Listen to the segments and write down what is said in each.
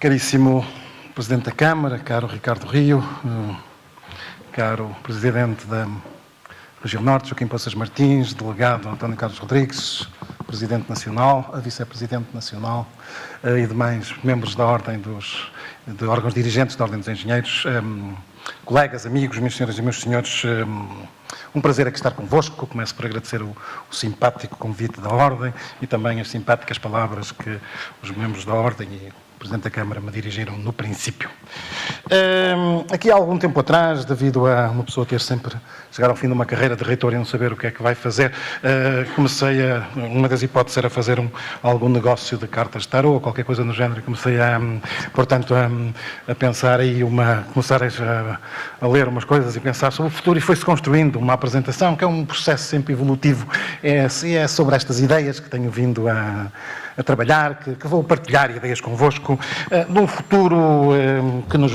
Caríssimo Presidente da Câmara, caro Ricardo Rio, caro Presidente da Região Norte, Joaquim Poças Martins, Delegado António Carlos Rodrigues, Presidente Nacional, Vice-Presidente Nacional e demais membros da Ordem de órgãos dirigentes da Ordem dos Engenheiros, colegas, amigos, minhas senhoras e meus senhores, um prazer aqui estar convosco. Começo por agradecer o simpático convite da Ordem e também as simpáticas palavras que os membros da Ordem e o Presidente da Câmara me dirigiram no princípio. Aqui há algum tempo atrás, devido a uma pessoa ter sempre chegado ao fim de uma carreira de reitor e não saber o que é que vai fazer, uma das hipóteses era fazer algum negócio de cartas de tarô ou qualquer coisa no género, e comecei a pensar aí, começar a ler umas coisas e pensar sobre o futuro, e foi-se construindo uma apresentação, que é um processo sempre evolutivo, é sobre estas ideias que tenho vindo a trabalhar, que vou partilhar ideias convosco, de um futuro que nos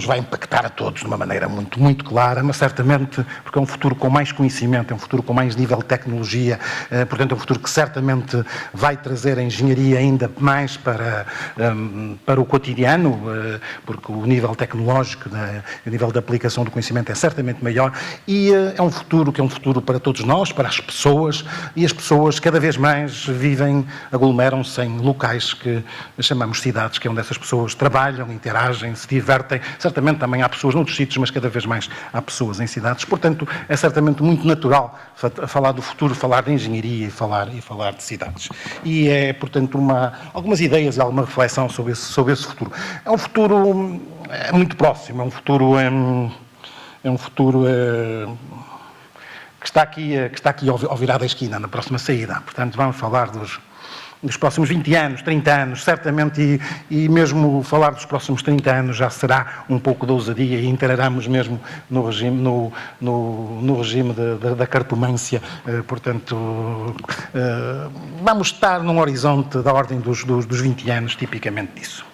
vai impactar a todos de uma maneira muito, muito clara, mas certamente porque é um futuro com mais conhecimento, é um futuro com mais nível de tecnologia, portanto é um futuro que certamente vai trazer a engenharia ainda mais para o cotidiano, porque o nível tecnológico, o nível de aplicação do conhecimento é certamente maior, e é um futuro que é um futuro para todos nós, para as pessoas, e as pessoas cada vez mais aglomeram-se em locais que chamamos cidades, que é onde essas pessoas trabalham, interagem, se divertem. Certamente também há pessoas noutros sítios, mas cada vez mais há pessoas em cidades. Portanto, é certamente muito natural falar do futuro, falar de engenharia e falar de cidades. E é, portanto, algumas ideias e alguma reflexão sobre esse futuro. É um futuro muito próximo, é um futuro que está aqui ao virar da esquina, na próxima saída. Portanto, vamos falar dos próximos 20 anos, 30 anos, certamente, e mesmo falar dos próximos 30 anos já será um pouco de ousadia, e entraremos mesmo no regime da cartomância. Portanto, vamos estar num horizonte da ordem dos 20 anos, tipicamente disso.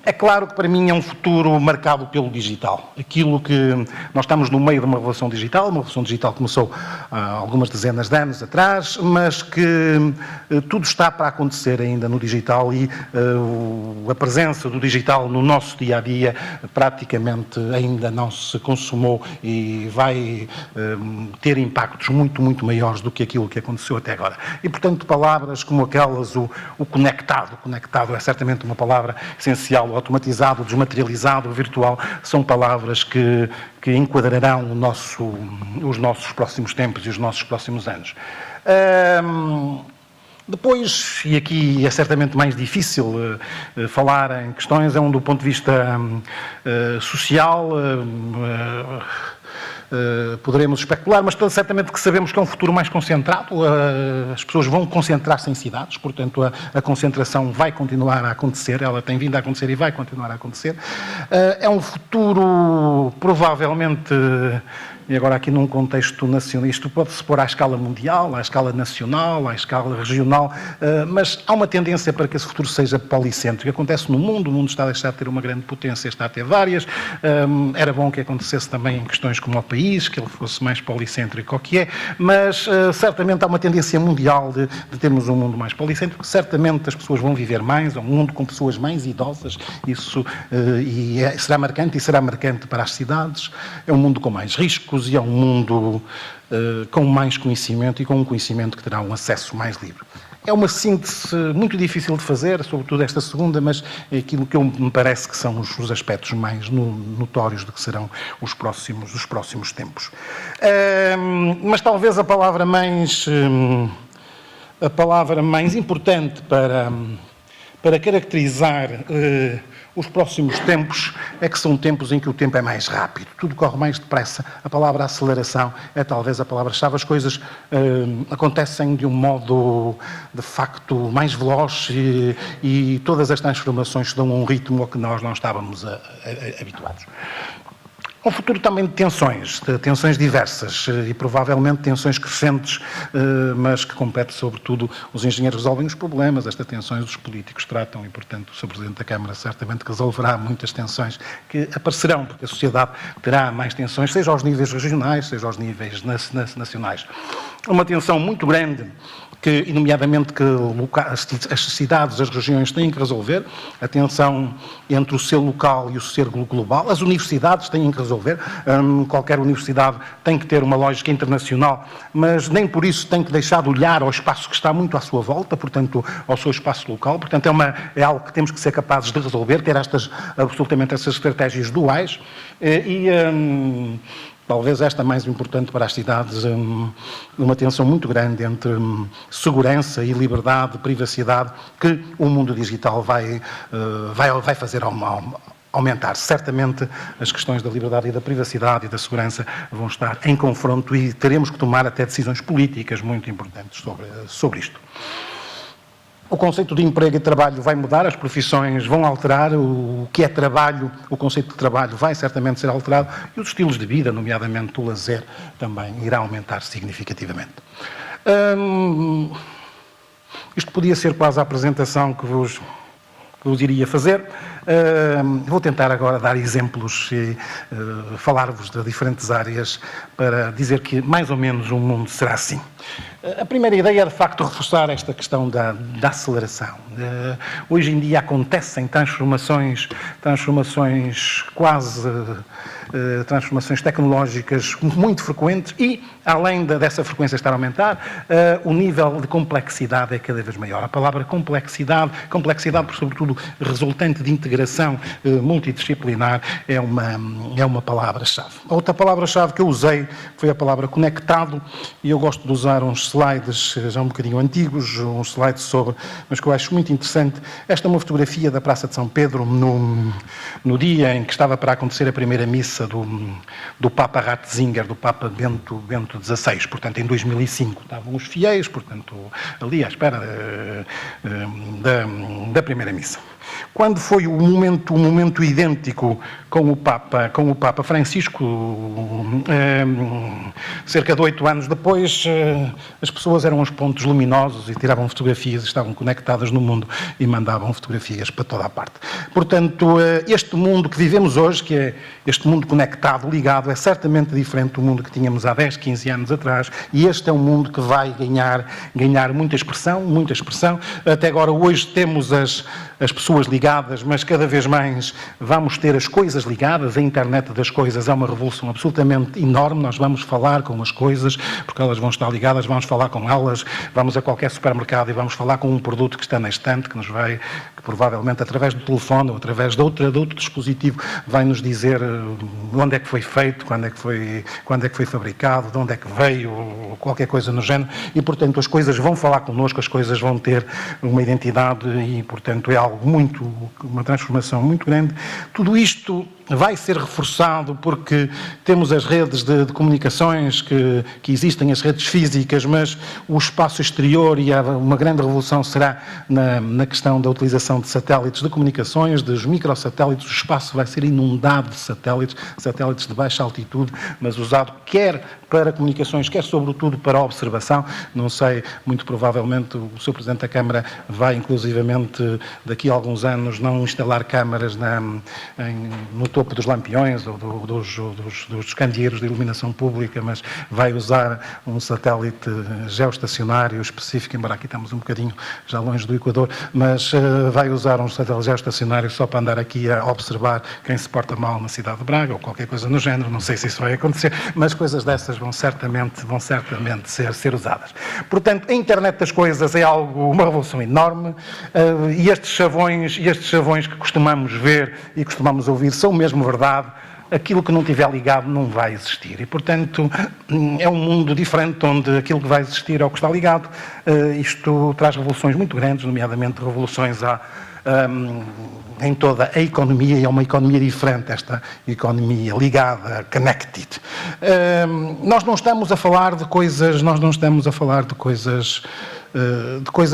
É claro que para mim é um futuro marcado pelo digital. Aquilo que nós estamos no meio de uma revolução digital que começou há algumas dezenas de anos atrás, mas que tudo está para acontecer ainda no digital, e a presença do digital no nosso dia-a-dia praticamente ainda não se consumou e vai ter impactos muito, muito maiores do que aquilo que aconteceu até agora. E, portanto, palavras como aquelas, o conectado é certamente uma palavra essencial, automatizado, desmaterializado, virtual, são palavras que enquadrarão os nossos próximos tempos e os nossos próximos anos. Depois, e aqui é certamente mais difícil falar em questões, do ponto de vista social, poderemos especular, mas certamente que sabemos que é um futuro mais concentrado, as pessoas vão concentrar-se em cidades, portanto a concentração vai continuar a acontecer, ela tem vindo a acontecer e vai continuar a acontecer. É um futuro provavelmente, e agora aqui num contexto nacional, isto pode-se pôr à escala mundial, à escala nacional, à escala regional, mas há uma tendência para que esse futuro seja policêntrico. Acontece no mundo, o mundo está a deixar de ter uma grande potência, está a ter várias, era bom que acontecesse também em questões como o país, que ele fosse mais policêntrico ao que é, mas certamente há uma tendência mundial de termos um mundo mais policêntrico, certamente as pessoas vão viver mais, é um mundo com pessoas mais idosas, isso será marcante para as cidades, é um mundo com mais riscos, e é um mundo com mais conhecimento, e com um conhecimento que terá um acesso mais livre. É uma síntese muito difícil de fazer, sobretudo esta segunda, mas é aquilo que me parece que são os aspectos mais notórios do que serão os próximos tempos. Mas talvez a palavra mais importante para caracterizar os próximos tempos é que são tempos em que o tempo é mais rápido, tudo corre mais depressa. A palavra aceleração é talvez a palavra-chave. As coisas acontecem de um modo, de facto, mais veloz, e todas as transformações dão um ritmo ao que nós não estávamos habituados. Um futuro também de tensões diversas e provavelmente tensões crescentes, mas que compete sobretudo os engenheiros resolvem os problemas, estas tensões os políticos tratam, e portanto o Sr. Presidente da Câmara certamente resolverá muitas tensões que aparecerão, porque a sociedade terá mais tensões, seja aos níveis regionais, seja aos níveis nacionais. Uma tensão muito grande e nomeadamente que as cidades, as regiões têm que resolver, a tensão entre o ser local e o ser global, as universidades têm que resolver, qualquer universidade tem que ter uma lógica internacional, mas nem por isso tem que deixar de olhar ao espaço que está muito à sua volta, portanto, ao seu espaço local, portanto, é algo que temos que ser capazes de resolver, ter absolutamente essas estratégias duais talvez esta mais importante para as cidades, uma tensão muito grande entre segurança e liberdade, privacidade, que o mundo digital vai fazer aumentar. Certamente as questões da liberdade e da privacidade e da segurança vão estar em confronto e teremos que tomar até decisões políticas muito importantes sobre isto. O conceito de emprego e trabalho vai mudar, as profissões vão alterar, o que é trabalho, o conceito de trabalho vai certamente ser alterado e os estilos de vida, nomeadamente o lazer, também irá aumentar significativamente. Isto podia ser quase a apresentação que vos iria fazer. Vou tentar agora dar exemplos e falar-vos de diferentes áreas para dizer que mais ou menos o mundo será assim. A primeira ideia é, de facto, reforçar esta questão da aceleração. Hoje em dia acontecem transformações transformações tecnológicas muito frequentes e, além dessa frequência estar a aumentar, o nível de complexidade é cada vez maior. A palavra complexidade, sobretudo resultante de integração multidisciplinar, é uma palavra-chave. Outra palavra-chave que eu usei foi a palavra conectado, e eu gosto de usar uns slides já um bocadinho antigos, uns slides mas que eu acho muito interessante. Esta é uma fotografia da Praça de São Pedro no dia em que estava para acontecer a primeira missa do Papa Ratzinger, do Papa Bento XVI, portanto em 2005. Estavam os fiéis, portanto, ali à espera da primeira missa. Quando foi o momento idêntico com o Papa Francisco, cerca de 8 anos depois, as pessoas eram os pontos luminosos e tiravam fotografias, estavam conectadas no mundo e mandavam fotografias para toda a parte. Portanto, este mundo que vivemos hoje, que é este mundo conectado, ligado, é certamente diferente do mundo que tínhamos há 10, 15 anos atrás, e este é um mundo que vai ganhar muita expressão. Até agora, hoje, temos as pessoas ligadas, mas cada vez mais vamos ter as coisas ligadas. A internet das coisas é uma revolução absolutamente enorme. Nós vamos falar com as coisas, porque elas vão estar ligadas, vamos falar com elas, vamos a qualquer supermercado e vamos falar com um produto que está na estante, que provavelmente através do telefone ou através de outro dispositivo, vai nos dizer onde é que foi feito, quando é que foi fabricado, de onde é que veio, ou qualquer coisa no género, e portanto as coisas vão falar connosco, as coisas vão ter uma identidade e portanto é uma transformação muito grande. Tudo isto vai ser reforçado porque temos as redes de comunicações que existem, as redes físicas, mas o espaço exterior, e uma grande revolução será na questão da utilização de satélites de comunicações, dos microsatélites. O espaço vai ser inundado de satélites de baixa altitude, mas usado quer para comunicações, quer sobretudo para observação. Não sei, muito provavelmente o Sr. Presidente da Câmara vai inclusivamente daqui a alguns anos não instalar câmaras no topo dos lampiões ou dos candeeiros de iluminação pública, mas vai usar um satélite geoestacionário específico, embora aqui estamos um bocadinho já longe do Equador, mas vai usar um satélite geoestacionário só para andar aqui a observar quem se porta mal na cidade de Braga ou qualquer coisa no género. Não sei se isso vai acontecer, mas coisas dessas vão certamente ser usadas. Portanto, a internet das coisas é uma revolução enorme, e estes chavões que costumamos ver e costumamos ouvir são mesmo verdade. Aquilo que não estiver ligado não vai existir. E, portanto, é um mundo diferente onde aquilo que vai existir é o que está ligado. Isto traz revoluções muito grandes, nomeadamente revoluções em toda a economia, e é uma economia diferente, esta economia ligada, connected. Nós não estamos a falar de coisas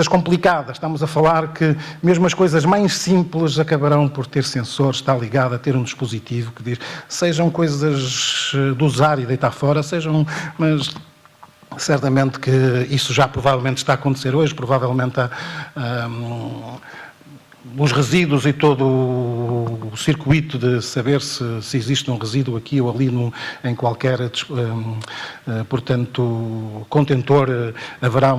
complicadas. Estamos a falar que mesmo as coisas mais simples acabarão por ter sensores, está ligado a ter um dispositivo que diz, sejam coisas de usar e deitar fora, mas certamente que isso já provavelmente está a acontecer hoje, provavelmente os resíduos e todo o circuito de saber se existe um resíduo aqui ou ali em qualquer, portanto, contentor, haverá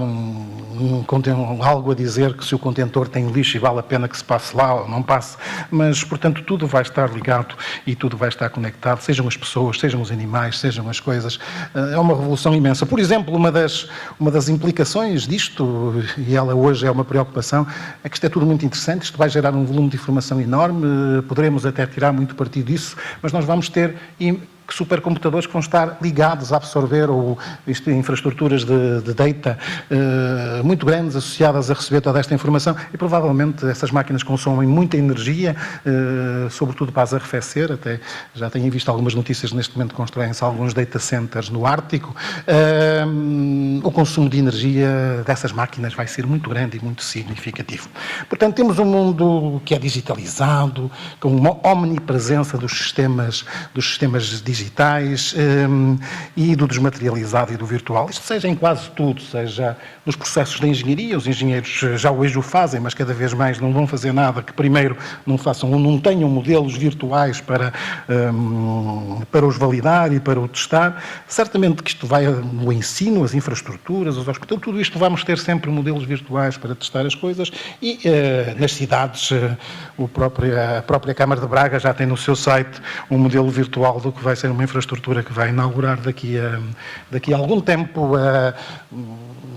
algo a dizer que se o contentor tem lixo e vale a pena que se passe lá ou não passe, mas, portanto, tudo vai estar ligado e tudo vai estar conectado, sejam as pessoas, sejam os animais, sejam as coisas. É uma revolução imensa. Por exemplo, uma das implicações disto, e ela hoje é uma preocupação, é que isto é tudo muito interessante, isto vai gerar um volume de informação enorme, poderemos até tirar muito partido disso, mas nós vamos ter supercomputadores que vão estar ligados a absorver infraestruturas de data muito grandes associadas a receber toda esta informação e provavelmente essas máquinas consomem muita energia, sobretudo para as arrefecer, até já tenho visto algumas notícias neste momento, constroem-se alguns data centers no Ártico. O consumo de energia dessas máquinas vai ser muito grande e muito significativo. Portanto, temos um mundo que é digitalizado, com uma omnipresença dos sistemas digitais e do desmaterializado e do virtual. Isto seja em quase tudo, seja nos processos de engenharia, os engenheiros já hoje o fazem, mas cada vez mais não vão fazer nada que primeiro não tenham modelos virtuais para os validar e para o testar. Certamente que isto vai no ensino, as infraestruturas, os hospitais, tudo isto vamos ter sempre modelos virtuais para testar as coisas e nas cidades a própria Câmara de Braga já tem no seu site um modelo virtual do que vai ser uma infraestrutura que vai inaugurar daqui a algum tempo.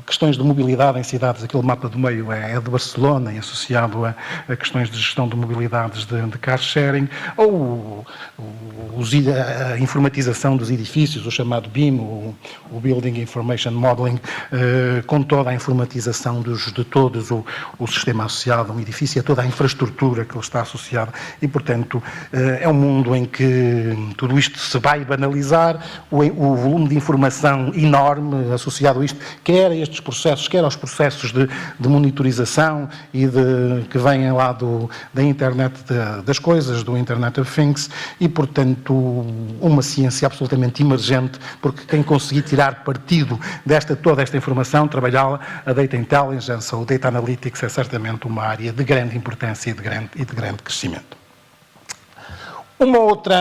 Questões de mobilidade em cidades, aquele mapa do meio é de Barcelona e associado a questões de gestão de mobilidades de car sharing, ou a informatização dos edifícios, o chamado BIM, o Building Information Modeling, com toda a informatização de todos o sistema associado a um edifício e a toda a infraestrutura que ele está associado e, portanto, é um mundo em que tudo isto se vai banalizar, o volume de informação enorme associado a isto, quer a estes processos, quer aos processos de monitorização e que vêm lá da internet das coisas, do Internet of Things e, portanto, uma ciência absolutamente emergente, porque quem conseguir tirar partido toda esta informação, trabalhá-la, a Data Intelligence ou Data Analytics é certamente uma área de grande importância e de grande crescimento. Uma outra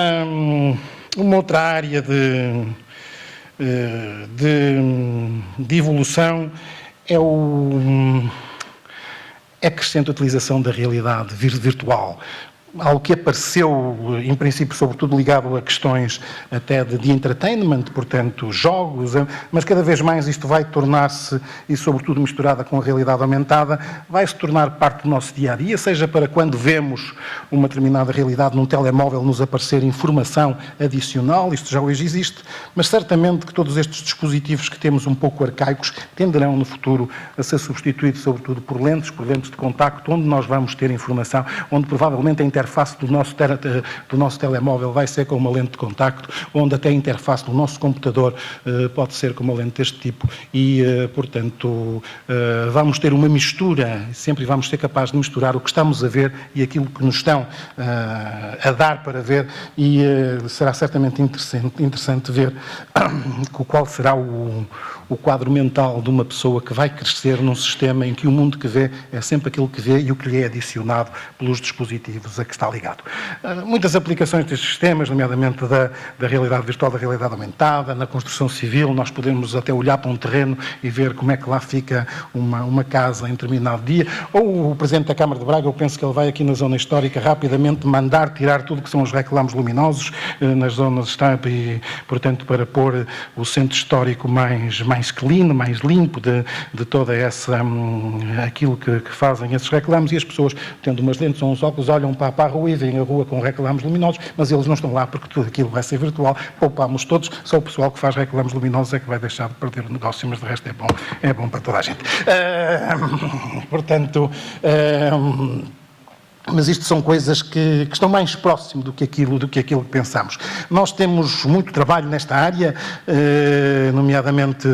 área de evolução é a crescente utilização da realidade virtual. Algo que apareceu, em princípio, sobretudo ligado a questões até de entertainment, portanto, jogos, mas cada vez mais isto vai tornar-se, e sobretudo misturada com a realidade aumentada, vai se tornar parte do nosso dia-a-dia, seja para quando vemos uma determinada realidade num telemóvel nos aparecer informação adicional, isto já hoje existe, mas certamente que todos estes dispositivos que temos um pouco arcaicos tenderão no futuro a ser substituídos, sobretudo por lentes de contacto, onde nós vamos ter informação, onde provavelmente a interface do nosso telemóvel vai ser com uma lente de contacto, onde até a interface do nosso computador pode ser com uma lente deste tipo e, portanto, vamos ter uma mistura, sempre vamos ser capazes de misturar o que estamos a ver e aquilo que nos estão a dar para ver e será certamente interessante ver qual será o quadro mental de uma pessoa que vai crescer num sistema em que o mundo que vê é sempre aquilo que vê e o que lhe é adicionado pelos dispositivos a que está ligado. Muitas aplicações destes sistemas, nomeadamente da realidade virtual, da realidade aumentada, na construção civil, nós podemos até olhar para um terreno e ver como é que lá fica uma casa em determinado dia, ou o Presidente da Câmara de Braga, eu penso que ele vai aqui na zona histórica rapidamente mandar tirar tudo que são os reclamos luminosos nas zonas estampa e, portanto, para pôr o centro histórico mais clean, mais limpo de toda aquilo que fazem esses reclamos e as pessoas, tendo umas lentes ou uns óculos, olham para a rua e veem a rua com reclamos luminosos, mas eles não estão lá porque tudo aquilo vai ser virtual, poupamos todos, só o pessoal que faz reclamos luminosos é que vai deixar de perder o negócio, mas de resto é bom para toda a gente. Portanto, Mas isto são coisas que estão mais próximo do que aquilo que pensamos. Nós temos muito trabalho nesta área, nomeadamente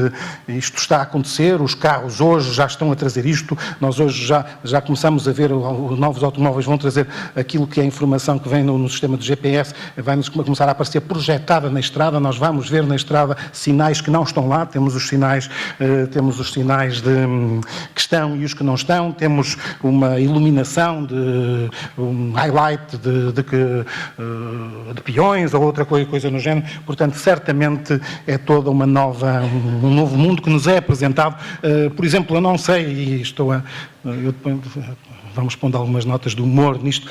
isto está a acontecer, os carros hoje já estão a trazer isto, nós hoje já começamos a ver, novos automóveis vão trazer aquilo que é a informação que vem no sistema de GPS, vai-nos começar a aparecer projetada na estrada, nós vamos ver na estrada sinais que não estão lá, temos os sinais que estão e os que não estão, temos uma iluminação um highlight de peões ou outra coisa no género, portanto, certamente é toda um novo mundo que nos é apresentado. Por exemplo, eu não sei, e vamos pondo algumas notas de humor nisto,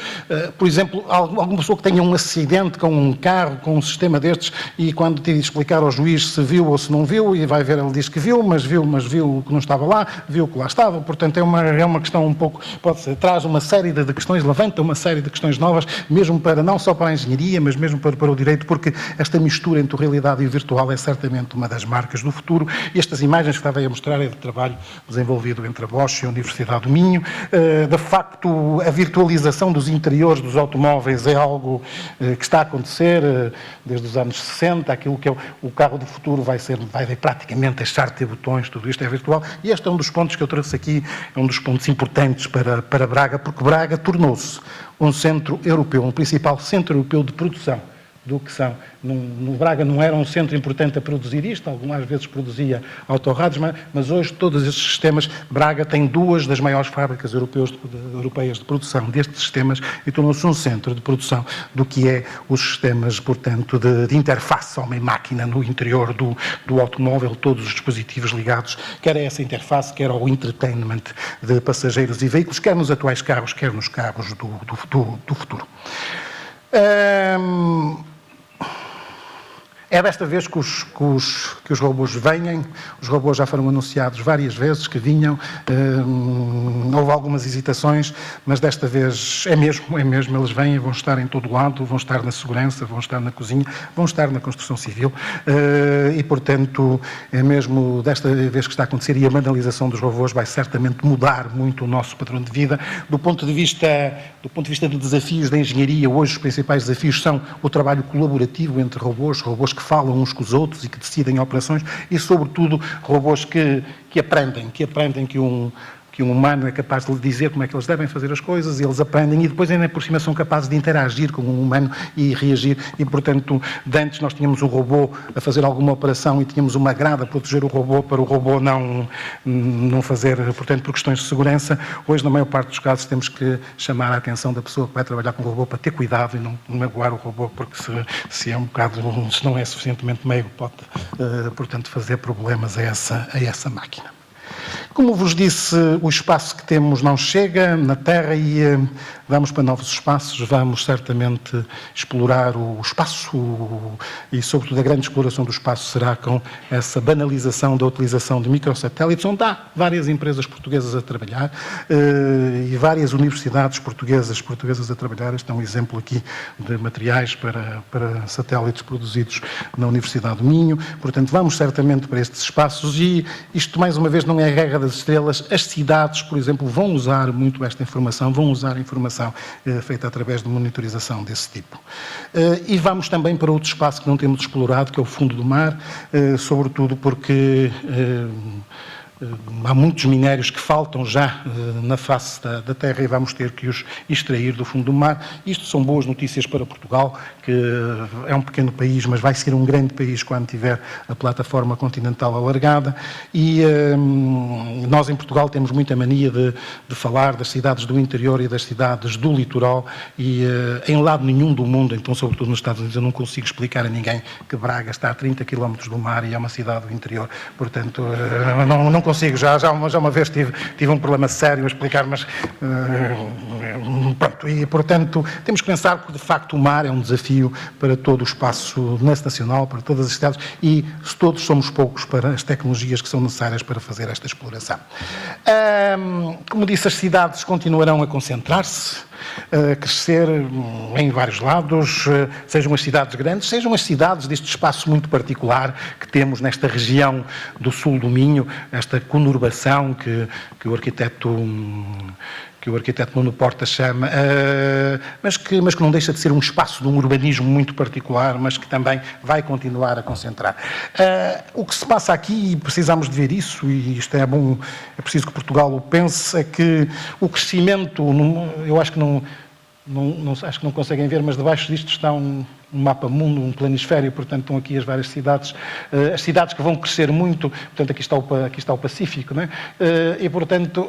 por exemplo, alguma pessoa que tenha um acidente com um carro, com um sistema destes, e quando te explicar ao juiz se viu ou se não viu, e vai ver, ele diz que viu, mas viu o que não estava lá, viu o que lá estava, portanto é uma questão um pouco, traz uma série de questões, levanta uma série de questões novas, mesmo não só para a engenharia, mas mesmo para o direito, porque esta mistura entre a realidade e o virtual é certamente uma das marcas do futuro, e estas imagens que estava a mostrar é de trabalho desenvolvido entre a Bosch e a Universidade do Minho. De facto, a virtualização dos interiores dos automóveis é algo que está a acontecer desde os anos 60, aquilo que é o carro do futuro vai praticamente deixar de ter botões, tudo isto é virtual, e este é um dos pontos que eu trouxe aqui, é um dos pontos importantes para Braga, porque Braga tornou-se um centro europeu, um principal centro europeu de produção do que são. No Braga não era um centro importante a produzir isto, algumas vezes produzia autorrados, mas hoje todos estes sistemas, Braga tem 2 das maiores fábricas europeias de produção destes sistemas e tornou-se um centro de produção do que é os sistemas, portanto, de interface homem-máquina no interior do automóvel, todos os dispositivos ligados, quer a essa interface, quer ao entertainment de passageiros e veículos, quer nos atuais carros, quer nos carros do futuro. É desta vez que os robôs vêm, os robôs já foram anunciados várias vezes que vinham, houve algumas hesitações, mas desta vez é mesmo, eles vêm, vão estar em todo lado, vão estar na segurança, vão estar na cozinha, vão estar na construção civil, e portanto é mesmo desta vez que está a acontecer, e a banalização dos robôs vai certamente mudar muito o nosso padrão de vida. Do ponto de vista de desafios da engenharia, hoje os principais desafios são o trabalho colaborativo entre robôs que falam uns com os outros e que decidem operações e, sobretudo, robôs que aprendem que um humano é capaz de lhe dizer como é que eles devem fazer as coisas, e eles aprendem e depois ainda por cima são capazes de interagir com um humano e reagir, e portanto, de antes nós tínhamos um robô a fazer alguma operação e tínhamos uma grade a proteger o robô para o robô não fazer, portanto, por questões de segurança. Hoje, na maior parte dos casos, temos que chamar a atenção da pessoa que vai trabalhar com o robô para ter cuidado e não magoar o robô, porque se não é suficientemente meigo, pode, portanto, fazer problemas a essa máquina. Como vos disse, o espaço que temos não chega na Terra e vamos para novos espaços, vamos certamente explorar o espaço e, sobretudo, a grande exploração do espaço será com essa banalização da utilização de microsatélites, onde há várias empresas portuguesas a trabalhar e várias universidades portuguesas a trabalhar. Este é um exemplo aqui de materiais para satélites produzidos na Universidade do Minho. Portanto, vamos certamente para estes espaços e isto, mais uma vez, não é a guerra das estrelas. As cidades, por exemplo, vão usar muito esta informação, vão usar a informação feita através de monitorização desse tipo. E vamos também para outro espaço que não temos explorado, que é o fundo do mar, sobretudo porque há muitos minérios que faltam já na face da Terra e vamos ter que os extrair do fundo do mar. Isto são boas notícias para Portugal, que é um pequeno país, mas vai ser um grande país quando tiver a plataforma continental alargada. E nós em Portugal temos muita mania de falar das cidades do interior e das cidades do litoral e em lado nenhum do mundo, então sobretudo nos Estados Unidos, eu não consigo explicar a ninguém que Braga está a 30 km do mar e é uma cidade do interior. Portanto, não consigo, já uma vez tive um problema sério a explicar, mas pronto, e portanto temos que pensar que de facto o mar é um desafio para todo o espaço nacional, para todas as cidades e todos somos poucos para as tecnologias que são necessárias para fazer esta exploração. Como disse, as cidades continuarão a concentrar-se, a crescer em vários lados, sejam as cidades grandes, sejam as cidades deste espaço muito particular que temos nesta região do sul do Minho, esta conurbação que o arquiteto o arquiteto Nuno Porta chama, mas que não deixa de ser um espaço de um urbanismo muito particular, mas que também vai continuar a concentrar. O que se passa aqui, e precisamos de ver isso, e isto é bom, é preciso que Portugal o pense, é que o crescimento, eu acho que acho que não conseguem ver, mas debaixo disto está um mapa mundo, um planisfério, portanto estão aqui as várias cidades, as cidades que vão crescer muito, portanto aqui está o Pacífico, não é? E portanto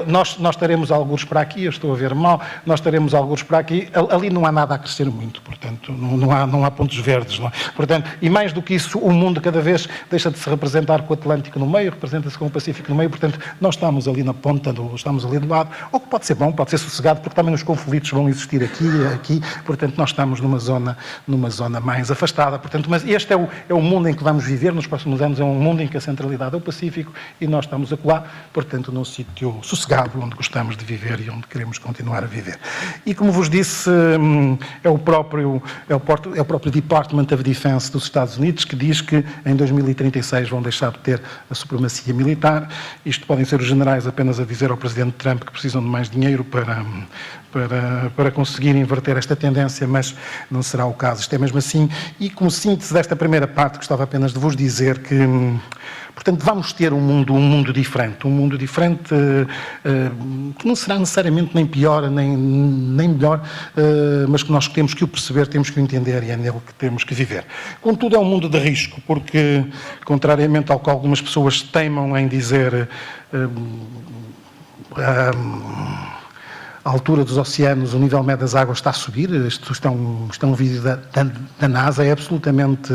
nós estaremos algures para aqui, eu estou a ver mal, nós estaremos algures para aqui, ali não há nada a crescer muito, portanto não há pontos verdes, não é? Portanto, e mais do que isso, o mundo cada vez deixa de se representar com o Atlântico no meio, representa-se com o Pacífico no meio, portanto nós estamos ali na ponta, estamos ali do lado, o que pode ser bom, pode ser sossegado, porque também os conflitos vão existir aqui, portanto nós estamos numa zona mais afastada, portanto, mas este é o mundo em que vamos viver nos próximos anos, é um mundo em que a centralidade é o Pacífico e nós estamos acolá, portanto, num sítio sossegado, onde gostamos de viver e onde queremos continuar a viver. E como vos disse, é o próprio Department of Defense dos Estados Unidos que diz que em 2036 vão deixar de ter a supremacia militar. Isto podem ser os generais apenas a dizer ao Presidente Trump que precisam de mais dinheiro para conseguir inverter esta tendência, mas não será o caso. Isto é mesmo assim. E como síntese desta primeira parte, gostava apenas de vos dizer que, portanto, vamos ter um mundo diferente, que não será necessariamente nem pior, nem melhor, mas que nós temos que o perceber, temos que o entender e é nele que temos que viver. Contudo, é um mundo de risco, porque, contrariamente ao que algumas pessoas teimam em dizer, a altura dos oceanos, o nível médio das águas está a subir, isto é um vídeo da NASA, é absolutamente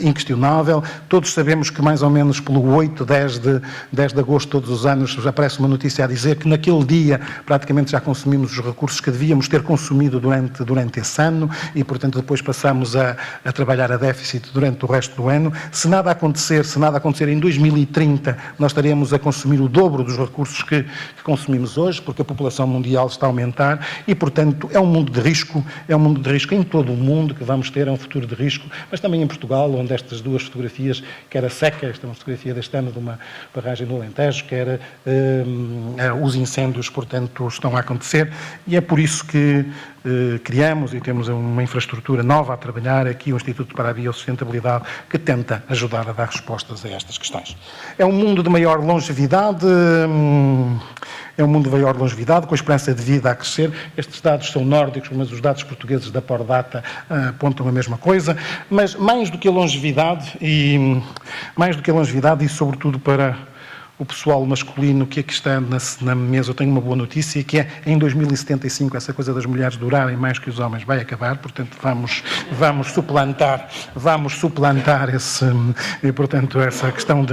inquestionável. Todos sabemos que mais ou menos pelo 8, 10 de agosto todos os anos já aparece uma notícia a dizer que naquele dia praticamente já consumimos os recursos que devíamos ter consumido durante esse ano e, portanto, depois passamos a trabalhar a déficit durante o resto do ano. Se nada acontecer em 2030, nós estaremos a consumir o dobro dos recursos que consumimos hoje, porque a população mundial está a aumentar e, portanto, é um mundo de risco em todo o mundo que vamos ter, é um futuro de risco, mas também em Portugal, onde estas duas fotografias, quer a seca, esta é uma fotografia deste ano de uma barragem no Alentejo, quer os incêndios, portanto, estão a acontecer e é por isso que criamos e temos uma infraestrutura nova a trabalhar aqui, o Instituto para a Biosustentabilidade, que tenta ajudar a dar respostas a estas questões. É um mundo de maior longevidade, com a esperança de vida a crescer. Estes dados são nórdicos, mas os dados portugueses da Pordata apontam a mesma coisa, mas mais do que a longevidade e sobretudo para o pessoal masculino que aqui está na mesa, eu tenho uma boa notícia, que é em 2075 essa coisa das mulheres durarem mais que os homens vai acabar, portanto vamos suplantar essa questão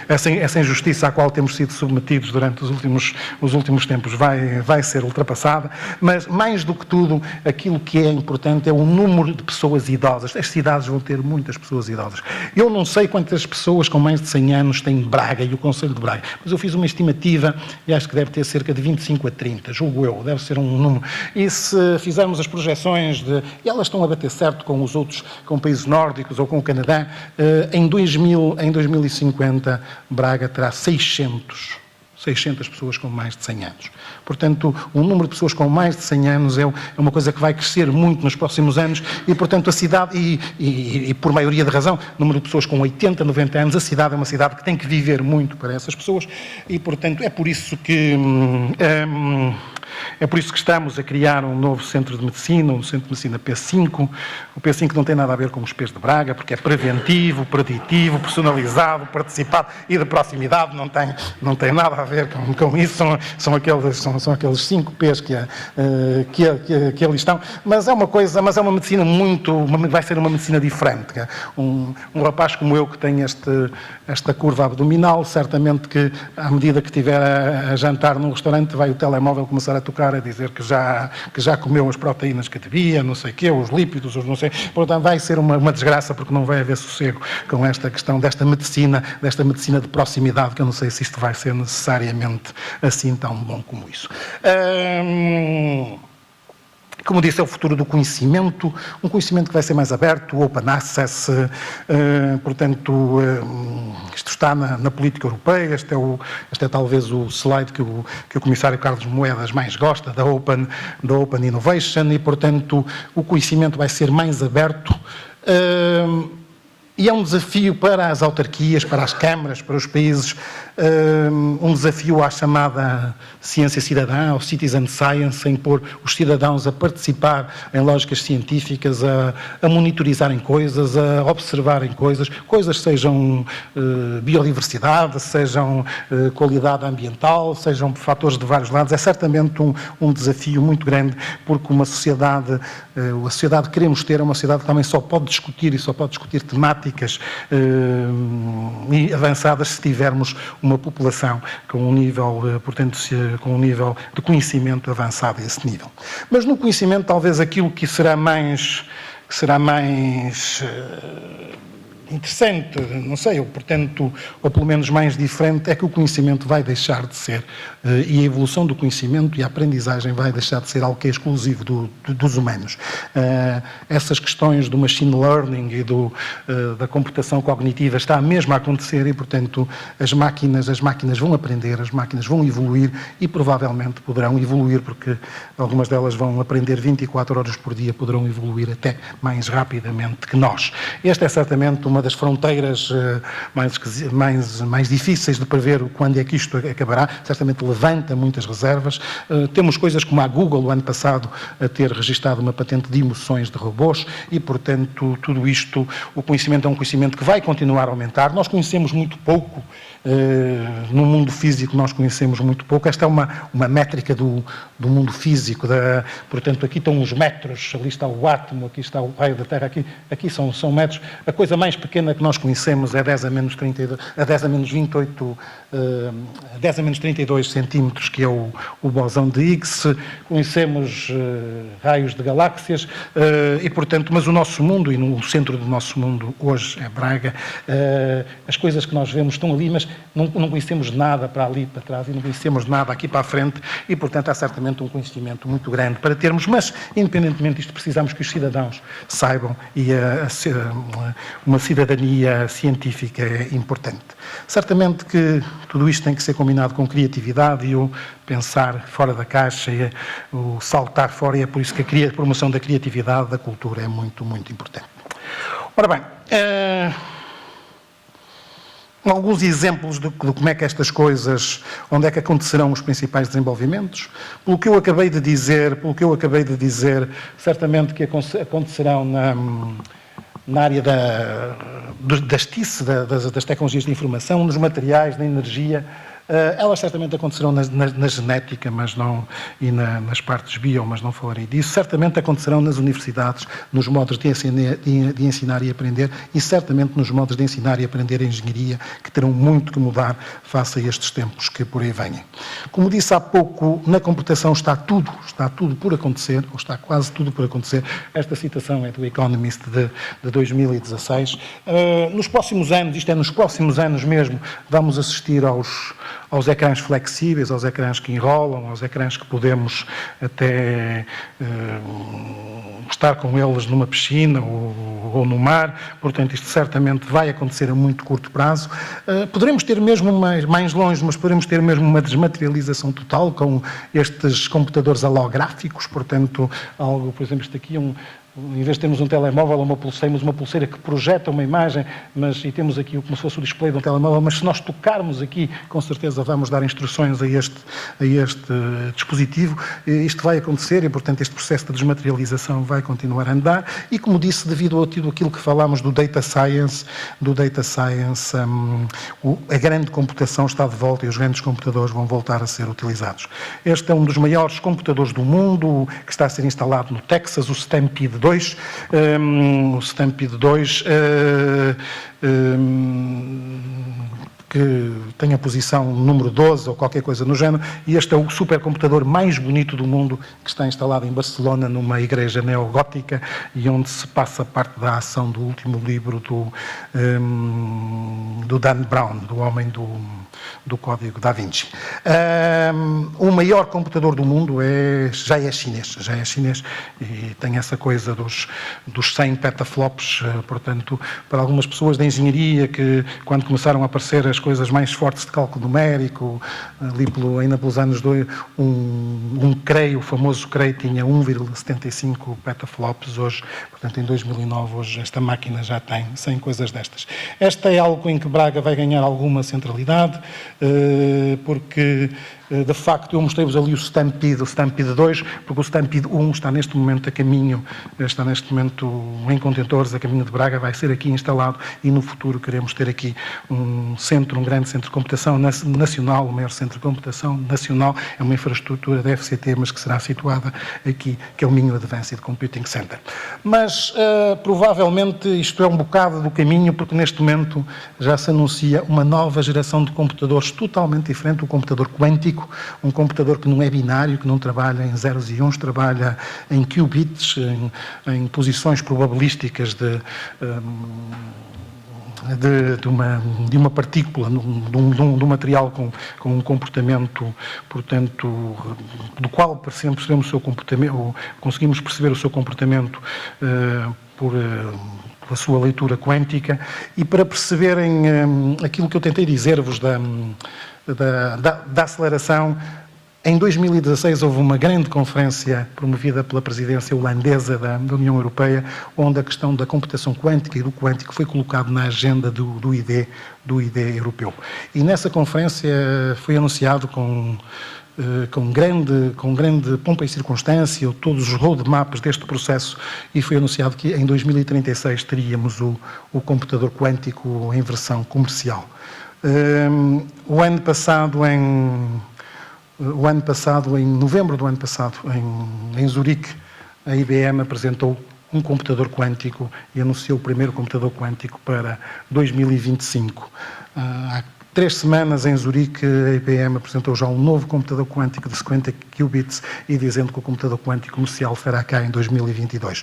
essa injustiça à qual temos sido submetidos durante os últimos tempos vai ser ultrapassada, mas mais do que tudo, aquilo que é importante é o número de pessoas idosas. As cidades vão ter muitas pessoas idosas. Eu não sei quantas pessoas com mais de 100 anos têm Braga e o Conselho de Braga, mas eu fiz uma estimativa e acho que deve ter cerca de 25 a 30, julgo eu, deve ser um número. E se fizermos as projeções e elas estão a bater certo com os outros, com países nórdicos ou com o Canadá, em 2050 Braga terá 600 pessoas com mais de 100 anos. Portanto, o número de pessoas com mais de 100 anos é uma coisa que vai crescer muito nos próximos anos e, portanto, a cidade, e por maioria de razão, o número de pessoas com 80, 90 anos, a cidade é uma cidade que tem que viver muito para essas pessoas e, portanto, é por isso que estamos a criar um novo centro de medicina, um centro de medicina P5. O P5 não tem nada a ver com os P's de Braga, porque é preventivo, preditivo, personalizado, participado e de proximidade, não tem nada a ver com isso, são aqueles 5 P's que ali estão, mas é uma medicina vai ser uma medicina diferente. Um rapaz como eu que tem esta curva abdominal, certamente que à medida que estiver a jantar num restaurante vai o telemóvel começar a tocar, a dizer que já comeu as proteínas que devia, não sei o quê, os lípidos, os não sei. Portanto, vai ser uma desgraça porque não vai haver sossego com esta questão desta medicina de proximidade, que eu não sei se isto vai ser necessariamente assim tão bom como isso. Como disse, é o futuro do conhecimento, um conhecimento que vai ser mais aberto, open access, portanto, isto está na política europeia, este é talvez o slide que o Comissário Carlos Moedas mais gosta, da Open Innovation, e, portanto, o conhecimento vai ser mais aberto, e é um desafio para as autarquias, para as câmaras, para os países, um desafio à chamada ciência cidadã, ou citizen science, em pôr os cidadãos a participar em lógicas científicas, a monitorizarem coisas, a observarem coisas sejam biodiversidade, sejam qualidade ambiental, sejam fatores de vários lados. É certamente um desafio muito grande, porque a sociedade que queremos ter é uma sociedade que também só pode discutir temáticas avançadas se tivermos uma população com um nível, portanto, com um nível de conhecimento avançado a esse nível. Mas no conhecimento, talvez aquilo que será mais interessante, não sei, ou pelo menos mais diferente, é que o conhecimento vai deixar de ser, e a evolução do conhecimento e a aprendizagem vai deixar de ser algo que é exclusivo dos humanos. Essas questões do machine learning e da computação cognitiva está mesmo a acontecer e, portanto, as máquinas vão aprender, as máquinas vão evoluir e provavelmente poderão evoluir, porque algumas delas vão aprender 24 horas por dia, poderão evoluir até mais rapidamente que nós. Esta é certamente uma das fronteiras mais difíceis de prever quando é que isto acabará. Certamente levanta muitas reservas. Temos coisas como a Google, o ano passado, a ter registado uma patente de emoções de robôs e, portanto, tudo isto, o conhecimento é um conhecimento que vai continuar a aumentar. Nós conhecemos muito pouco. No mundo físico nós conhecemos muito pouco. Esta é uma métrica do mundo físico. Portanto, aqui estão os metros, ali está o átomo, aqui está o raio da Terra, aqui são metros. A coisa mais pequena que nós conhecemos é 10 a menos 28, 10 a menos 32 centímetros, que é o bosão de Higgs. Conhecemos raios de galáxias e, portanto, mas o nosso mundo, e no centro do nosso mundo hoje é Braga, as coisas que nós vemos estão ali, mas não conhecemos nada para ali, para trás, e não conhecemos nada aqui para a frente, e, portanto, há certamente um conhecimento muito grande para termos, mas, independentemente disto, precisamos que os cidadãos saibam, e uma cidadania científica é importante. Certamente que tudo isto tem que ser combinado com criatividade e o pensar fora da caixa, e o saltar fora, e é por isso que a promoção da criatividade, da cultura, é muito, muito importante. Ora bem, alguns exemplos de como é que estas coisas, onde é que acontecerão os principais desenvolvimentos. Pelo que eu acabei de dizer, certamente que acontecerão na área das TIC, das tecnologias de informação, nos materiais, na energia. Elas certamente acontecerão na genética, mas não, e nas partes bio, mas não falarei disso. Certamente acontecerão nas universidades, nos modos de ensinar e aprender, e certamente nos modos de ensinar e aprender a engenharia, que terão muito que mudar face a estes tempos que por aí vêm. Como disse há pouco, na computação está tudo por acontecer, ou está quase tudo por acontecer. Esta citação é do Economist de 2016. Nos próximos anos, isto é, nos próximos anos mesmo, vamos assistir aos ecrãs flexíveis, aos ecrãs que enrolam, aos ecrãs que podemos até estar com eles numa piscina ou no mar. Portanto, isto certamente vai acontecer a muito curto prazo. Poderemos ter mesmo mais longe, mas poderemos ter mesmo uma desmaterialização total com estes computadores holográficos. Portanto, algo, por exemplo, isto aqui em vez de termos um telemóvel ou uma pulseira que projeta uma imagem, e temos aqui como se fosse o display de um telemóvel, mas se nós tocarmos aqui, com certeza vamos dar instruções a este dispositivo. Isto vai acontecer e, portanto, este processo de desmaterialização vai continuar a andar e, como disse, devido a tudo aquilo que falámos do data science, a grande computação está de volta e os grandes computadores vão voltar a ser utilizados. Este é um dos maiores computadores do mundo, que está a ser instalado no Texas, o Stampede 2, que tem a posição número 12 ou qualquer coisa no género, e este é o supercomputador mais bonito do mundo, que está instalado em Barcelona, numa igreja neogótica, e onde se passa parte da ação do último livro do Dan Brown, do homem do do código Da Vinci. O maior computador do mundo já é chinês e tem essa coisa dos 100 petaflops, portanto, para algumas pessoas da engenharia que, quando começaram a aparecer as coisas mais fortes de cálculo numérico, ali ainda pelos anos CREI, o famoso CREI, tinha 1,75 petaflops. Hoje, portanto, em 2009, hoje esta máquina já tem 100 coisas destas. Esta é algo em que Braga vai ganhar alguma centralidade, porque, de facto, eu mostrei-vos ali o Stampede 2, porque o Stampede 1 está neste momento em contentores, a caminho de Braga, vai ser aqui instalado e no futuro queremos ter aqui um grande centro de computação nacional, o maior centro de computação nacional, é uma infraestrutura da FCT, mas que será situada aqui, que é o Minho Advanced Computing Center. Mas, provavelmente, isto é um bocado do caminho, porque neste momento já se anuncia uma nova geração de computadores totalmente diferente, o computador quântico, um computador que não é binário, que não trabalha em zeros e uns, trabalha em qubits, em posições probabilísticas de uma partícula, de um material com um comportamento, portanto, do qual percebemos o seu comportamento, conseguimos perceber o seu comportamento pela sua leitura quântica. E para perceberem aquilo que eu tentei dizer-vos da aceleração, em 2016 houve uma grande conferência promovida pela presidência holandesa da União Europeia, onde a questão da computação quântica e do quântico foi colocado na agenda do ID europeu. E nessa conferência foi anunciado com grande pompa e circunstância todos os roadmaps deste processo, e foi anunciado que em 2036 teríamos o computador quântico em versão comercial. O ano passado, em novembro do ano passado, em Zurique, a IBM apresentou um computador quântico e anunciou o primeiro computador quântico para 2025. Há 3 semanas, em Zurique, a IBM apresentou já um novo computador quântico de 50 qubits e dizendo que o computador quântico comercial estará cá em 2022.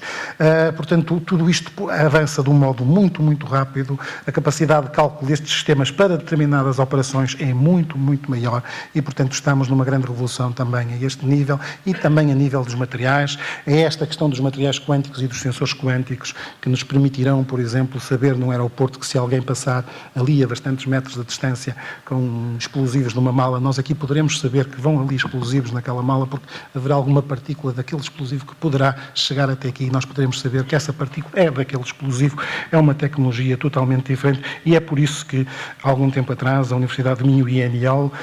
Portanto, tudo isto avança de um modo muito, muito rápido. A capacidade de cálculo destes sistemas para determinadas operações é muito, muito maior e, portanto, estamos numa grande revolução também a este nível e também a nível dos materiais. É esta questão dos materiais quânticos e dos sensores quânticos que nos permitirão, por exemplo, saber num aeroporto que se alguém passar ali a bastantes metros de distância com explosivos numa mala, nós aqui poderemos saber que vão ali explosivos naquela mala, porque haverá alguma partícula daquele explosivo que poderá chegar até aqui e nós poderemos saber que essa partícula é daquele explosivo. É uma tecnologia totalmente diferente e é por isso que, há algum tempo atrás, a Universidade de Minho e a ENIAL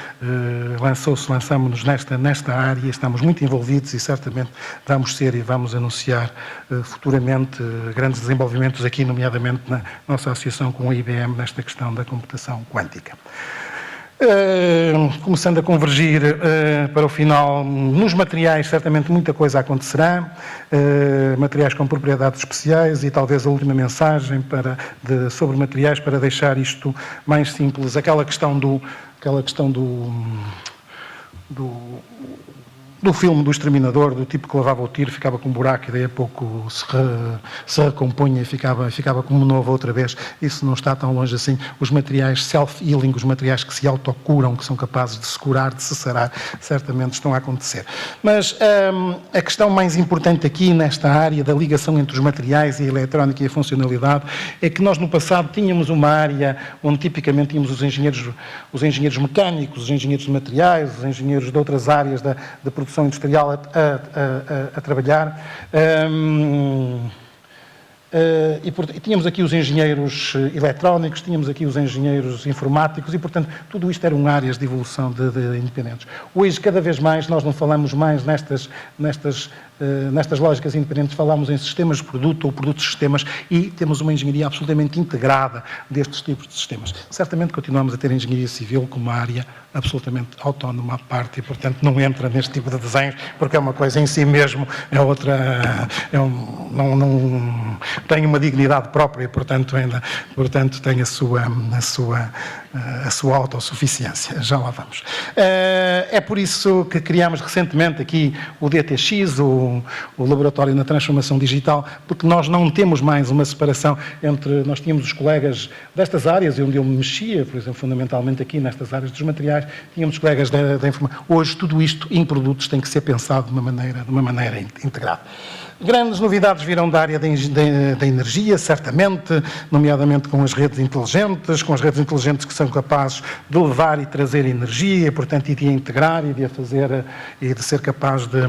lançámos-nos nesta área, estamos muito envolvidos e certamente vamos ser e vamos anunciar futuramente grandes desenvolvimentos aqui, nomeadamente na nossa associação com a IBM, nesta questão da computação quântica. Começando a convergir para o final, nos materiais certamente muita coisa acontecerá, materiais com propriedades especiais e talvez a última mensagem sobre materiais para deixar isto mais simples, aquela questão do filme do Exterminador, do tipo que levava o tiro, ficava com um buraco e daí a pouco se recompunha e ficava como novo outra vez. Isso não está tão longe assim. Os materiais self-healing, os materiais que se autocuram, que são capazes de se curar, de se sarar, certamente estão a acontecer. Mas a questão mais importante aqui nesta área da ligação entre os materiais e a eletrónica e a funcionalidade é que nós no passado tínhamos uma área onde tipicamente tínhamos os engenheiros mecânicos, os engenheiros de materiais, os engenheiros de outras áreas da produção industrial a trabalhar. E tínhamos aqui os engenheiros eletrónicos, tínhamos aqui os engenheiros informáticos e, portanto, tudo isto eram áreas de evolução de independentes. Hoje, cada vez mais, nós não falamos mais nestas lógicas independentes, falamos em sistemas de produto ou produtos de sistemas e temos uma engenharia absolutamente integrada destes tipos de sistemas. Certamente continuamos a ter a engenharia civil como uma área absolutamente autónoma à parte e, portanto, não entra neste tipo de desenhos porque é uma coisa em si mesmo, é outra, não tem uma dignidade própria e, portanto, tem a sua autossuficiência. Já lá vamos. É por isso que criámos recentemente aqui o DTX, o o laboratório na transformação digital, porque nós não temos mais uma separação entre, nós tínhamos os colegas destas áreas, onde eu me mexia, por exemplo, fundamentalmente aqui nestas áreas dos materiais, tínhamos colegas da informação. Hoje tudo isto em produtos tem que ser pensado de uma maneira integrada. Grandes novidades virão da área da energia, certamente, nomeadamente com as redes inteligentes que são capazes de levar e trazer energia, portanto, e de a integrar e de a fazer, e de ser capaz de,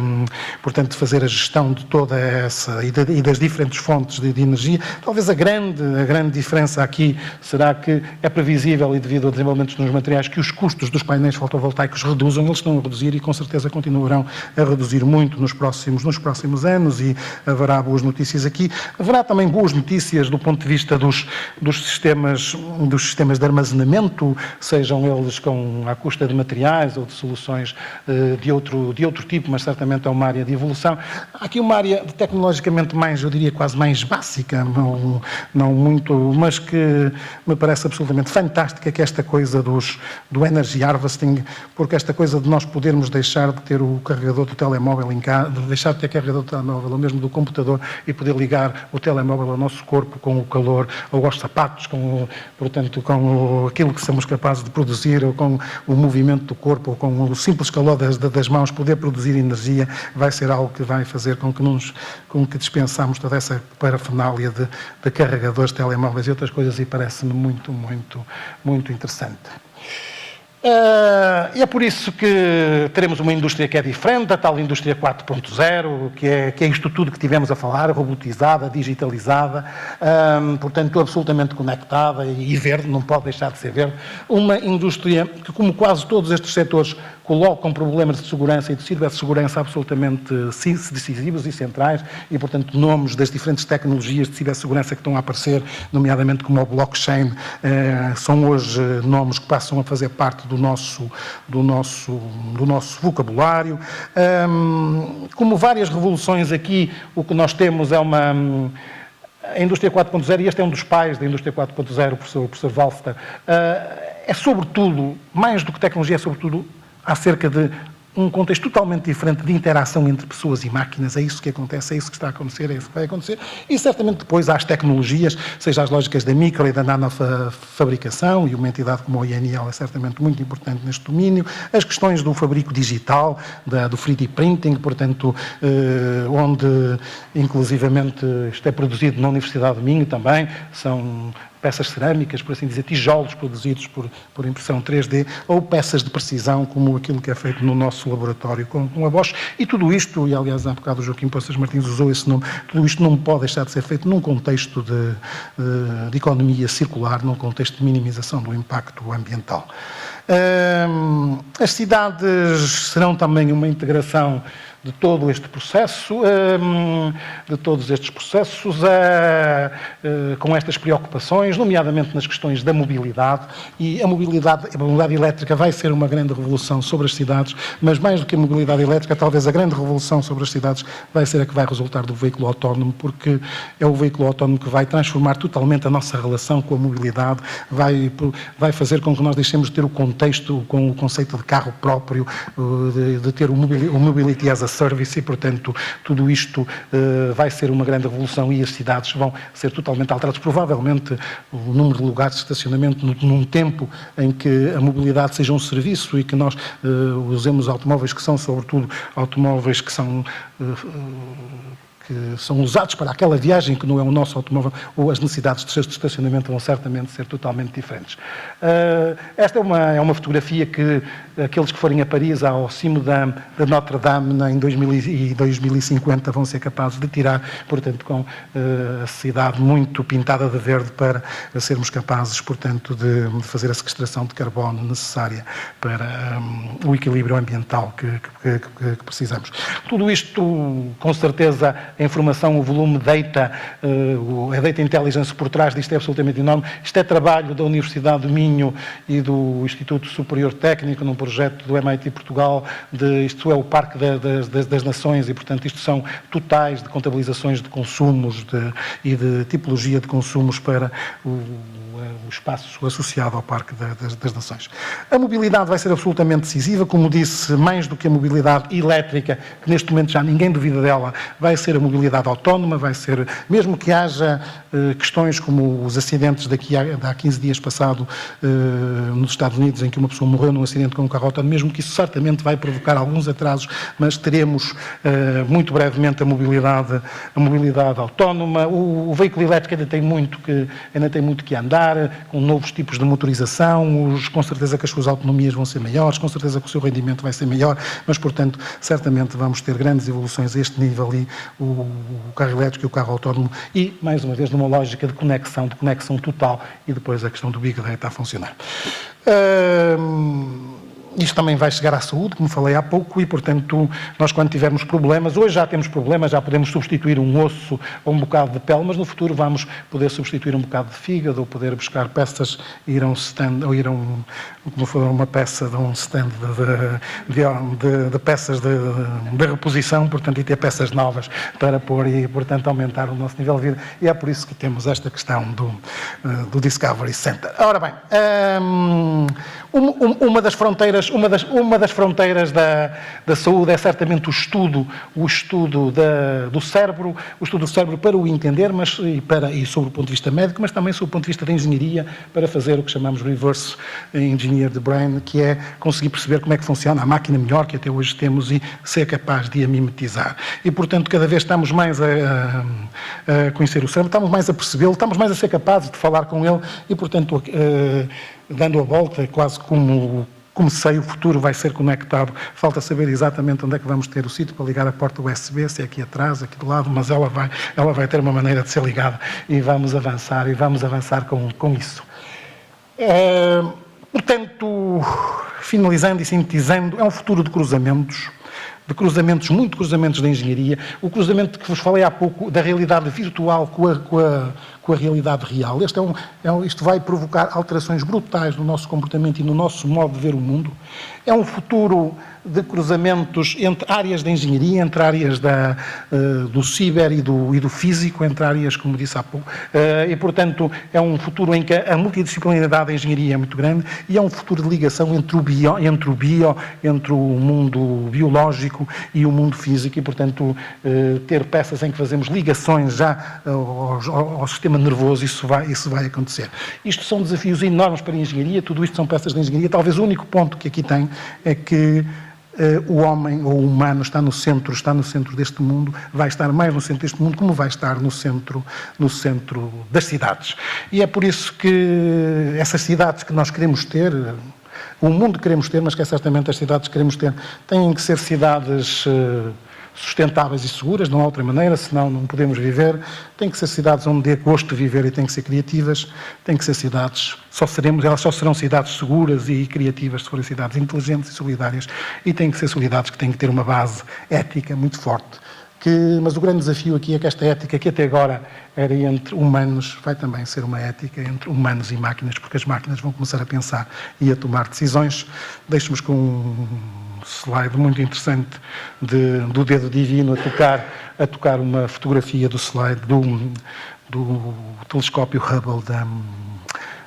portanto, de fazer a gestão de toda essa, e das diferentes fontes de energia. Talvez a grande diferença aqui será que é previsível, e devido ao desenvolvimento dos materiais, que os custos dos painéis fotovoltaicos reduzam, eles estão a reduzir e com certeza continuarão a reduzir muito nos próximos anos, e haverá boas notícias aqui. Haverá também boas notícias do ponto de vista dos sistemas de armazenamento, sejam eles à custa de materiais ou de soluções de outro tipo, mas certamente é uma área de evolução. Há aqui uma área tecnologicamente mais, eu diria, quase mais básica, não muito, mas que me parece absolutamente fantástica, que é esta coisa do energy harvesting, porque esta coisa de nós podermos deixar de ter o carregador do telemóvel em casa, de deixar de ter carregador do telemóvel, ou mesmo do computador, e poder ligar o telemóvel ao nosso corpo com o calor, ou aos sapatos, portanto, com aquilo que somos capazes de produzir, ou com o movimento do corpo, ou com o simples calor das mãos, poder produzir energia, vai ser algo que vai fazer com que dispensamos toda essa parafernália de carregadores, telemóveis e outras coisas, e parece-me muito, muito, muito interessante. E é por isso que teremos uma indústria que é diferente, a tal indústria 4.0, que é isto tudo que tivemos a falar, robotizada, digitalizada, portanto absolutamente conectada e verde, não pode deixar de ser verde. Uma indústria que, como quase todos estes setores, colocam problemas de segurança e de cibersegurança absolutamente decisivos e centrais, e, portanto, nomes das diferentes tecnologias de cibersegurança que estão a aparecer, nomeadamente como o blockchain, são hoje nomes que passam a fazer parte do nosso vocabulário. Como várias revoluções aqui, o que nós temos é a indústria 4.0, e este é um dos pais da indústria 4.0, o professor Walster, é sobretudo, mais do que tecnologia, é sobretudo acerca de um contexto totalmente diferente de interação entre pessoas e máquinas. É isso que acontece, é isso que está a acontecer, é isso que vai acontecer. E certamente depois há as tecnologias, seja as lógicas da micro e da nanofabricação, e uma entidade como a INL é certamente muito importante neste domínio, as questões do fabrico digital, do 3D printing, portanto, onde inclusivamente isto é produzido na Universidade do Minho também, são peças cerâmicas, por assim dizer, tijolos produzidos por impressão 3D, ou peças de precisão, como aquilo que é feito no nosso laboratório com a Bosch. E tudo isto, e aliás há bocado o Joaquim Poças Martins usou esse nome, tudo isto não pode deixar de ser feito num contexto de economia circular, num contexto de minimização do impacto ambiental. As cidades serão também uma integração de todo este processo, de todos estes processos, com estas preocupações, nomeadamente nas questões da mobilidade, e a mobilidade elétrica vai ser uma grande revolução sobre as cidades, mas mais do que a mobilidade elétrica, talvez a grande revolução sobre as cidades vai ser a que vai resultar do veículo autónomo, porque é o veículo autónomo que vai transformar totalmente a nossa relação com a mobilidade, vai fazer com que nós deixemos de ter o contexto com o conceito de carro próprio, de ter o mobility as a service, e, portanto, tudo isto vai ser uma grande revolução, e as cidades vão ser totalmente alteradas. Provavelmente o número de lugares de estacionamento num tempo em que a mobilidade seja um serviço e que nós usemos automóveis que são, sobretudo, automóveis que são usados para aquela viagem que não é o nosso automóvel, ou as necessidades de estacionamento vão certamente ser totalmente diferentes. Esta é uma fotografia que aqueles que forem a Paris, ao cimo da Notre Dame, em 2050, vão ser capazes de tirar, portanto, com a cidade muito pintada de verde, para sermos capazes, portanto, de fazer a sequestração de carbono necessária para o equilíbrio ambiental que precisamos. Tudo isto, com certeza, a informação, o volume de data, a data intelligence por trás disto é absolutamente enorme. Isto é trabalho da Universidade do Minho e do Instituto Superior Técnico, num projeto do MIT Portugal, isto é o Parque das Nações, e, portanto, isto são totais de contabilizações de consumos e de tipologia de consumos para o espaço associado ao Parque das Nações. A mobilidade vai ser absolutamente decisiva, como disse, mais do que a mobilidade elétrica, que neste momento já ninguém duvida dela, vai ser a mobilidade autónoma, vai ser, mesmo que haja questões como os acidentes há 15 dias passado nos Estados Unidos, em que uma pessoa morreu num acidente com um carro autónomo, mesmo que isso certamente vai provocar alguns atrasos, mas teremos muito brevemente a mobilidade autónoma. O veículo elétrico ainda tem muito que andar, com novos tipos de motorização, com certeza que as suas autonomias vão ser maiores, com certeza que o seu rendimento vai ser maior, mas, portanto, certamente vamos ter grandes evoluções a este nível ali, o carro elétrico e o carro autónomo, e, mais uma vez, numa lógica de conexão total, e depois a questão do Big Data a funcionar. Isto também vai chegar à saúde, como falei há pouco, e, portanto, nós quando tivermos problemas, hoje já temos problemas, já podemos substituir um osso ou um bocado de pele, mas no futuro vamos poder substituir um bocado de fígado, ou poder buscar peças, ir a um stand, ou ir a como for uma peça de um stand de peças de reposição, portanto, e ter peças novas para pôr e, portanto, aumentar o nosso nível de vida. E é por isso que temos esta questão do Discovery Center. Ora bem, uma das fronteiras da saúde é certamente o estudo do cérebro para o entender, e sob o ponto de vista médico, mas também sob o ponto de vista da engenharia, para fazer o que chamamos reverse engineer the brain, que é conseguir perceber como é que funciona a máquina melhor que até hoje temos e ser capaz de a mimetizar. E, portanto, cada vez estamos mais a conhecer o cérebro, estamos mais a percebê-lo, estamos mais a ser capazes de falar com ele e, portanto, dando a volta, quase como comecei, o futuro vai ser conectado. Falta saber exatamente onde é que vamos ter o sítio para ligar a porta USB, se é aqui atrás, aqui do lado, mas ela vai ter uma maneira de ser ligada e vamos avançar com isso. Portanto, finalizando e sintetizando, é um futuro de cruzamentos, muitos cruzamentos da engenharia. O cruzamento que vos falei há pouco, da realidade virtual com a realidade real. Isto vai provocar alterações brutais no nosso comportamento e no nosso modo de ver o mundo. É um futuro de cruzamentos entre áreas da engenharia, entre áreas do ciber e do físico, entre áreas, como disse há pouco, e, portanto, é um futuro em que a multidisciplinaridade da engenharia é muito grande e é um futuro de ligação entre o mundo biológico e o mundo físico e, portanto, ter peças em que fazemos ligações já ao sistema nervoso, isso vai acontecer. Isto são desafios enormes para a engenharia, tudo isto são peças de engenharia. Talvez o único ponto que aqui tem é que o homem ou o humano está no centro deste mundo, vai estar mais no centro deste mundo como vai estar no centro das cidades. E é por isso que essas cidades que nós queremos ter, o mundo que queremos ter, mas que é certamente as cidades que queremos ter, têm que ser cidades sustentáveis e seguras, não há outra maneira, senão não podemos viver. Tem que ser cidades onde dê gosto de viver e têm que ser criativas, tem que ser cidades, elas só serão cidades seguras e criativas se forem cidades inteligentes e solidárias, e têm que ser cidades que têm que ter uma base ética muito forte. Mas o grande desafio aqui é que esta ética, que até agora era entre humanos, vai também ser uma ética entre humanos e máquinas, porque as máquinas vão começar a pensar e a tomar decisões. Deixo-vos com um slide muito interessante do dedo divino a tocar uma fotografia do slide do telescópio Hubble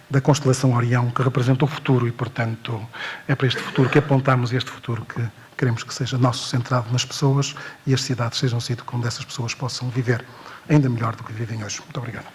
da constelação Orião, que representa o futuro e, portanto, é para este futuro que apontamos, este futuro que queremos que seja nosso, centrado nas pessoas, e as cidades sejam um sítio onde essas pessoas possam viver ainda melhor do que vivem hoje. Muito obrigado.